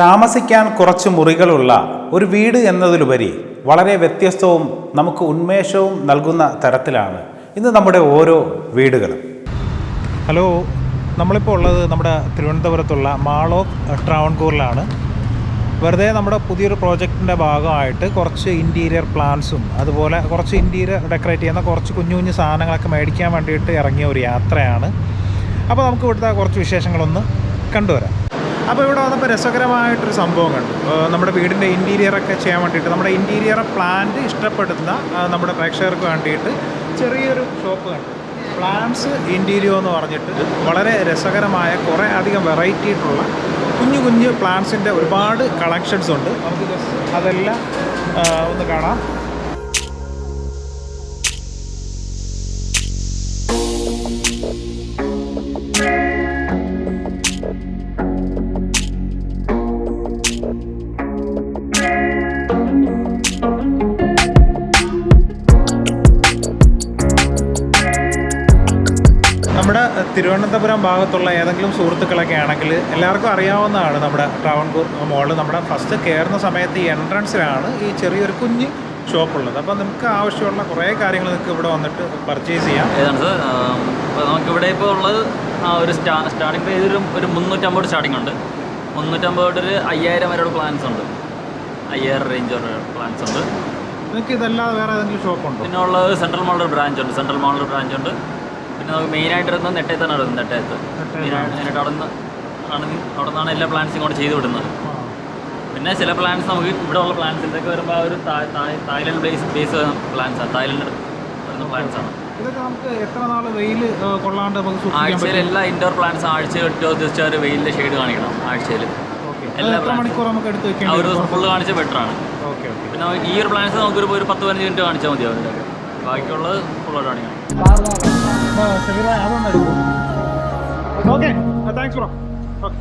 താമസിക്കാൻ കുറച്ച് മുറികളുള്ള ഒരു വീട് എന്നതിലുപരി വളരെ വ്യത്യസ്തവും നമുക്ക് ഉന്മേഷവും നൽകുന്ന തരത്തിലാണ് ഇന്ന് നമ്മുടെ ഓരോ വീടുകളും. ഹലോ, നമ്മളിപ്പോൾ ഉള്ളത് നമ്മുടെ തിരുവനന്തപുരത്തുള്ള മാൾ ഓഫ് ട്രാവൺകൂറിലാണ്. വെറുതെ നമ്മുടെ പുതിയൊരു പ്രോജക്റ്റിൻ്റെ ഭാഗമായിട്ട് കുറച്ച് ഇൻറ്റീരിയർ പ്ലാൻസും അതുപോലെ കുറച്ച് ഇൻറ്റീരിയർ ഡെക്കറേറ്റ് ചെയ്യുന്ന കുറച്ച് കുഞ്ഞു കുഞ്ഞു സാധനങ്ങളൊക്കെ മേടിക്കാൻ വേണ്ടിയിട്ട് ഇറങ്ങിയ ഒരു യാത്രയാണ്. അപ്പോൾ നമുക്ക് ഇവിടുത്തെ കുറച്ച് വിശേഷങ്ങളൊന്ന് കണ്ടുവരാം. അപ്പോൾ ഇവിടെ വന്നപ്പോൾ രസകരമായിട്ടൊരു സംഭവം കണ്ടു. നമ്മുടെ വീടിൻ്റെ ഇൻറ്റീരിയറൊക്കെ ചെയ്യാൻ വേണ്ടിയിട്ട് നമ്മുടെ ഇൻറ്റീരിയർ പ്ലാന്റ് ഇഷ്ടപ്പെടുന്ന നമ്മുടെ പ്രേക്ഷകർക്ക് വേണ്ടിയിട്ട് ചെറിയൊരു ഷോപ്പ് കണ്ടു. പ്ലാന്റ്സ് ഇൻറ്റീരിയോ എന്ന് പറഞ്ഞിട്ട് വളരെ രസകരമായ കുറേ അധികം വെറൈറ്റി ആയിട്ടുള്ള കുഞ്ഞു കുഞ്ഞു പ്ലാന്റ്സിൻ്റെ ഒരുപാട് കളക്ഷൻസ് ഉണ്ട്. നമുക്ക് ജസ്റ്റ് അതെല്ലാം ഒന്ന് കാണാം. നമ്മുടെ തിരുവനന്തപുരം ഭാഗത്തുള്ള ഏതെങ്കിലും സുഹൃത്തുക്കളൊക്കെ ആണെങ്കിൽ എല്ലാവർക്കും അറിയാവുന്നതാണ് നമ്മുടെ ട്രാവൺകൂർ മോള്. നമ്മുടെ ഫസ്റ്റ് കയറുന്ന സമയത്ത് ഈ എൻട്രൻസിലാണ് ഈ ചെറിയൊരു കുഞ്ഞ് ഷോപ്പുള്ളത്. അപ്പോൾ നമുക്ക് ആവശ്യമുള്ള കുറേ കാര്യങ്ങൾ നിങ്ങൾക്ക് ഇവിടെ വന്നിട്ട് പർച്ചേസ് ചെയ്യാം. അപ്പോൾ നമുക്കിവിടെ ഇപ്പോൾ ഉള്ളത് ഒരു സ്റ്റാർട്ടിംഗ് പ്രൈസ് ഒരു 350 സ്റ്റാർട്ടിംഗ് ഉണ്ട്. 350 തൊട്ട് 5000 വരെയുള്ള പ്ലാൻസ് ഉണ്ട്. 5000 റേഞ്ച് പ്ലാൻസ് ഉണ്ട്. നിങ്ങൾക്ക് ഇതല്ലാതെ വേറെ ഏതെങ്കിലും ഷോപ്പുണ്ടോ? പിന്നെ ഉള്ളത് സെൻട്രൽ മാളിൽ ബ്രാഞ്ച് ഉണ്ട്. സെൻട്രൽ മാളിൽ ബ്രാഞ്ച് ഉണ്ട്. പിന്നെ നമുക്ക് മെയിനായിട്ട് വരുന്നത് നെട്ടയത്താണ് വരുന്നത്. നെട്ടയത്ത് മെയിനായിട്ട് അവിടെ നിന്നാണ് എല്ലാ പ്ലാൻസും ഇങ്ങോട്ട് ചെയ്ത് വിടുന്നത്. പിന്നെ ചില പ്ലാൻസ് നമുക്ക് ഇവിടെ ഉള്ള പ്ലാൻസിൻ്റെ ഒക്കെ വരുമ്പോൾ ഒരു തായ്ലൻഡ് ബേസ് പ്ലാൻസാണ്. തായ്ലൻഡ് വരുന്ന പ്ലാൻസാണ്. ആഴ്ചയിൽ എല്ലാ ഇൻഡോർ പ്ലാൻസ് ആഴ്ചയിൽ 8 ദിവസം ഒരു വെയിലിൻ്റെ ഷെയ്ഡ് കാണിക്കണം. ആഴ്ചയിൽ എല്ലാ ഒരു ദിവസം ഫുള്ള് കാണിച്ചാൽ ബെറ്ററാണ്. പിന്നെ ഈ ഒരു പ്ലാൻസ് നമുക്കൊരു 10-15 മിനിറ്റ് കാണിച്ചാൽ മതി. അവരുടെ ബാക്കിയുള്ളത് ഫുള്ളായിട്ട് കാണിക്കണം. Okay, thanks bro. ഓക്കെ.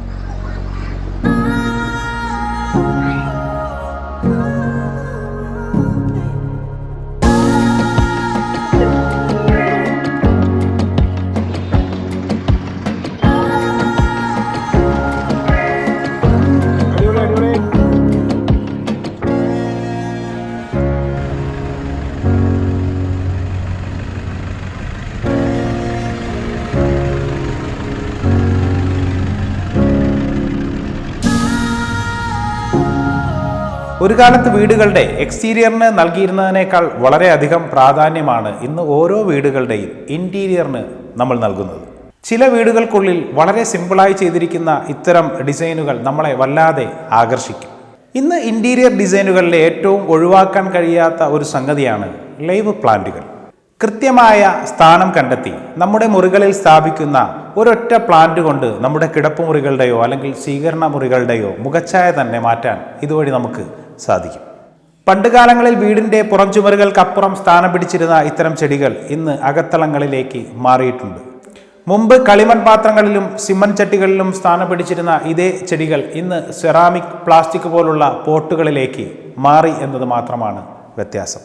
ഒരു കാലത്ത് വീടുകളുടെ എക്സ്റ്റീരിയറിന് നൽകിയിരുന്നതിനേക്കാൾ വളരെയധികം പ്രാധാന്യമാണ് ഇന്ന് ഓരോ വീടുകളുടെയും ഇൻറ്റീരിയറിന് നമ്മൾ നൽകുന്നത്. ചില വീടുകൾക്കുള്ളിൽ വളരെ സിമ്പിളായി ചെയ്തിരിക്കുന്ന ഇത്തരം ഡിസൈനുകൾ നമ്മളെ വല്ലാതെ ആകർഷിക്കും. ഇന്ന് ഇൻറ്റീരിയർ ഡിസൈനുകളിലെ ഏറ്റവും ഒഴിവാക്കാൻ കഴിയാത്ത ഒരു സംഗതിയാണ് ലൈവ് പ്ലാന്റുകൾ. കൃത്യമായ സ്ഥാനം കണ്ടെത്തി നമ്മുടെ മുറികളിൽ സ്ഥാപിക്കുന്ന ഒരൊറ്റ പ്ലാന്റ് കൊണ്ട് നമ്മുടെ കിടപ്പുമുറികളുടെയോ അല്ലെങ്കിൽ സ്വീകരണ മുറികളുടെയോ മുഖച്ഛായ തന്നെ മാറ്റാൻ ഇതുവഴി നമുക്ക് സാധിക്കും. പണ്ടുകാലങ്ങളിൽ വീടിൻ്റെ പുറംചുമരുകൾക്കപ്പുറം സ്ഥാനം പിടിച്ചിരുന്ന ഇത്തരം ചെടികൾ ഇന്ന് അകത്തളങ്ങളിലേക്ക് മാറിയിട്ടുണ്ട്. മുമ്പ് കളിമൺ പാത്രങ്ങളിലും സിമന്റ് ചട്ടികളിലും സ്ഥാനം പിടിച്ചിരുന്ന ഇതേ ചെടികൾ ഇന്ന് സെറാമിക്, പ്ലാസ്റ്റിക് പോലുള്ള പോട്ടുകളിലേക്ക് മാറി എന്നത് മാത്രമാണ് വ്യത്യാസം.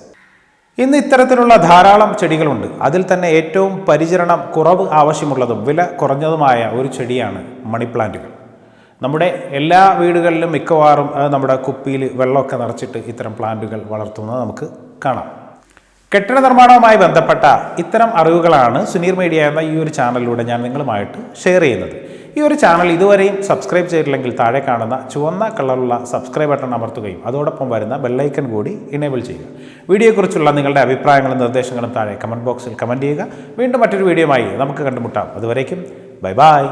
ഇന്ന് ഇത്തരത്തിലുള്ള ധാരാളം ചെടികളുണ്ട്. അതിൽ തന്നെ ഏറ്റവും പരിചരണം കുറവ് ആവശ്യമുള്ളതും വില കുറഞ്ഞതുമായ ഒരു ചെടിയാണ് മണി പ്ലാന്റുകൾ. നമ്മുടെ എല്ലാ വീടുകളിലും മിക്കവാറും നമ്മുടെ കുപ്പിയിൽ വെള്ളമൊക്കെ നിറച്ചിട്ട് ഇത്തരം പ്ലാന്റുകൾ വളർത്തുന്നത് നമുക്ക് കാണാം. കെട്ടിട നിർമ്മാണവുമായി ബന്ധപ്പെട്ട ഇത്തരം അറിവുകളാണ് സുനീർ മീഡിയ എന്ന ഈ ഒരു ചാനലിലൂടെ ഞാൻ നിങ്ങളുമായിട്ട് ഷെയർ ചെയ്യുന്നത്. ഈ ഒരു ചാനൽ ഇതുവരെയും സബ്സ്ക്രൈബ് ചെയ്തിട്ടില്ലെങ്കിൽ താഴെ കാണുന്ന ചുവന്ന കളറുള്ള സബ്സ്ക്രൈബ് ബട്ടൺ അമർത്തുകയും അതോടൊപ്പം വരുന്ന ബെല്ലൈക്കൺ കൂടി ഇനേബിൾ ചെയ്യുക. വീഡിയോയെക്കുറിച്ചുള്ള നിങ്ങളുടെ അഭിപ്രായങ്ങളും നിർദ്ദേശങ്ങളും താഴെ കമൻറ്റ് ബോക്സിൽ കമൻറ്റ് ചെയ്യുക. വീണ്ടും മറ്റൊരു വീഡിയോയുമായി നമുക്ക് കണ്ടുമുട്ടാം. അതുവരേക്കും ബൈ ബൈ.